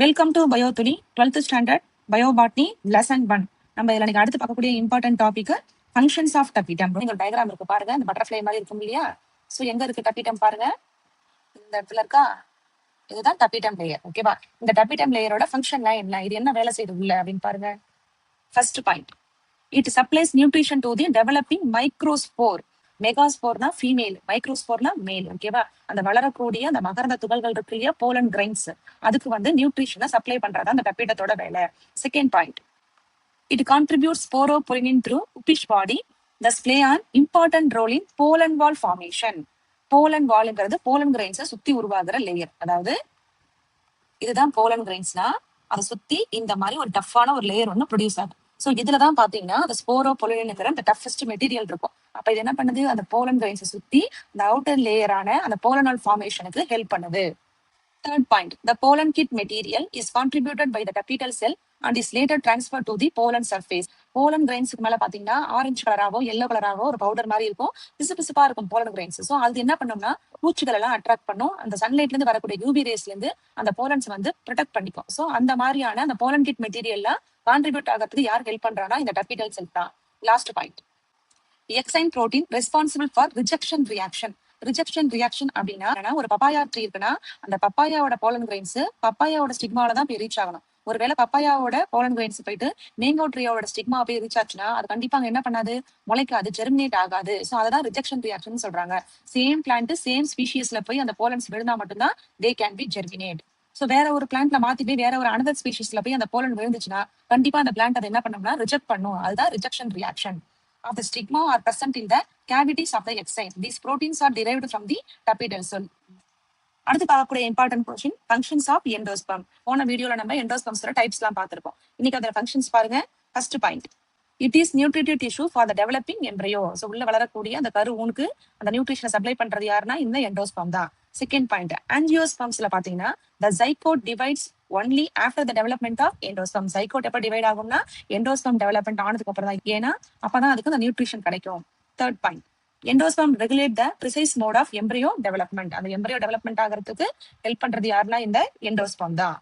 Welcome to பயோதுளி 12th standard bio botany lesson 1. நம்ம இதுல எனக்கு அடுத்து பார்க்கக்கூடிய important topic functions of tapetum. இங்க ஒரு டயக்ராம் இருக்கு பாருங்க, இந்த பட்டர்ஃப்ளை மாதிரி இருக்கும் இல்லையா? ஸோ எங்க இருக்கு டப்பிடம் பாருங்க, இந்த இடத்துல இருக்கா? இதுதான் டப்பிடம் லேயர். ஓகேவா? இந்த டப்பிடம் லேயரோட ஃபங்க்ஷன்லாம் என்ன, இது என்ன வேலை செய்யுது உள்ள அப்படின்னு பாருங்க. First point, it supplies nutrition to the developing microspore. மெகாஸ்போர்னா ஃபீமேல், மைக்ரோஸ்போர்னா மேல். ஓகேவா? அந்த வளரக்கூடிய அந்த மகரந்த துகள்கள் இருக்கு இல்லையா, போலன் கிரைன்ஸ், அதுக்கு வந்து நியூட்ரிஷனை சப்ளை பண்றதா அந்த டப்பிடத்தோட வேலை. Second point, it contribute sporopollenin through Ubisch body, thus play an important role in pollen wall formation. Pollen வால்ங்கிறது போலன் கிரைன்ஸை சுத்தி உருவாகிற லேயர். அதாவது இதுதான் போலன் கிரைன்ஸ்னா அதை சுத்தி இந்த மாதிரி ஒரு டஃப்பான ஒரு லேயர் ஒன்று ப்ரொடியூஸ் ஆகும். ஸோ இதுலதான் பாத்தீங்கன்னா அந்த ஸ்போரோ பொலினுங்கிற அந்த டஃபஸ்ட் மெட்டீரியல் இருக்கும். அப்ப இது என்ன பண்ணுது, அந்த போலன் கிரைன்ஸை சுத்தி அந்த அவுட்டர் லேயரான அந்த போலனால் ஃபார்மேஷனுக்கு ஹெல்ப் பண்ணுது. Third point, the pollen kit material is contributed by the tapetal cell and is later transferred to the pollen surface. Pollen கிரைன்ஸுக்கு மேல பாத்தீங்கன்னா ஆரஞ்சு கலராவோ எல்லோ கலராவோ ஒரு பவுடர் மாதிரி இருக்கும், பிசு பிசுப்பா இருக்கும் போலன் கிரைன்ஸ். ஸோ அது என்ன பண்ணும்னா பூச்சிகள் எல்லாம் அட்ராக்ட் பண்ணும், அந்த சன்லைட்ல இருந்து வரக்கூடிய யூவி ரேஸ்ல இருந்து அந்த போலன்ஸ் வந்து ப்ரொடெக்ட் பண்ணிக்கும். ஸோ அந்த மாதிரியான அந்த போலன் கிட் மெட்டீரியல்ல கான்ட்ரிபியூட் ஆகிறதுக்கு யார் ஹெல்ப் பண்றானா, இந்த டப்பிடல் செல் தான். Last point, exine protein responsible for rejection reaction. Rejection reaction அப்படின்னா ஒரு பப்பாயா ட்ரீ இருக்குன்னா அந்த பப்பாயாவோட போலன் கிரைன்ஸ் பப்பாயாவோட ஸ்டிக்மால தான் போய் ரீச் ஆகணும். ஒருவேளை பப்பாயாவோட போலன் கிரைன்ஸ் போயிட்டு மேங்கோ ட்ரீயோட ஸ்டிக்மா போய் ரீச் ஆச்சுன்னா அது கண்டிப்பா அங்க என்ன பண்ணாது, முளைக்காது, ஜெர்மினேட் ஆகாது. ஸோ அதான் ரிஜெக்ஷன் ரியாக்ஷன் சொல்றாங்க. சேம் பிளான்ட் சேம் ஸ்பீஷிஸ்ல போய் அந்த போலன்ஸ் விழுந்தா மட்டும்தான் they can be germinate. So வேற ஒரு பிளான்ட்ல மாத்தி போய் வேற ஒரு அனதர் ஸ்பீஷிஸ்ல போய் அந்த போலன் விழுந்துச்சுன்னா கண்டிப்பா அந்த பிளான்ட் அதை என்ன பண்ணும்னா ரிஜெக்ட் பண்ணும். அதுதான் rejection reaction. Of the stigma are present in the cavities of the exine. These proteins are derived from the tapetal cell. அடுத்து பார்க்கக்கூடிய important question, functions of endosperm. போன வீடியோல நம்ம எண்டோஸ்பெர்ம்ஸோட டைப்ஸ் எல்லாம் பார்த்திருப்போம். இன்னைக்கு அதோட ஃபங்க்ஷன்ஸ் பாருங்க. First point, it is nutritive tissue for the developing embryo. So உள்ள வளரக்கூடிய அந்த கரு ஊனுக்கு அந்த நியூட்ரிஷனை சப்ளை பண்றது யாருன்னா இந்த எண்டோஸ்பெர்ம் தான். செகண்ட் பாயிண்ட், ஆஞ்சியோஸ்பெர்ம்ஸ்ல பாத்தீங்கன்னா the zygote divides only after the development of endosperm. zygote எப்ப டிவைட் ஆகும்னா எண்டோஸ்பெர்ம் டெவலப்மெண்ட் ஆனதுக்கு அப்புறம் தான். ஏன்னா அப்பதான் அதுக்கு அந்த நியூட்ரிஷன் கிடைக்கும். Third point, endosperm regulate the precise mode of embryo development. அந்த எம்ப்ரியோ டெவலப்மெண்ட் ஆகிறதுக்கு ஹெல்ப் பண்றது யாருன்னா இந்த எண்டோஸ்பெர்ம் தான்.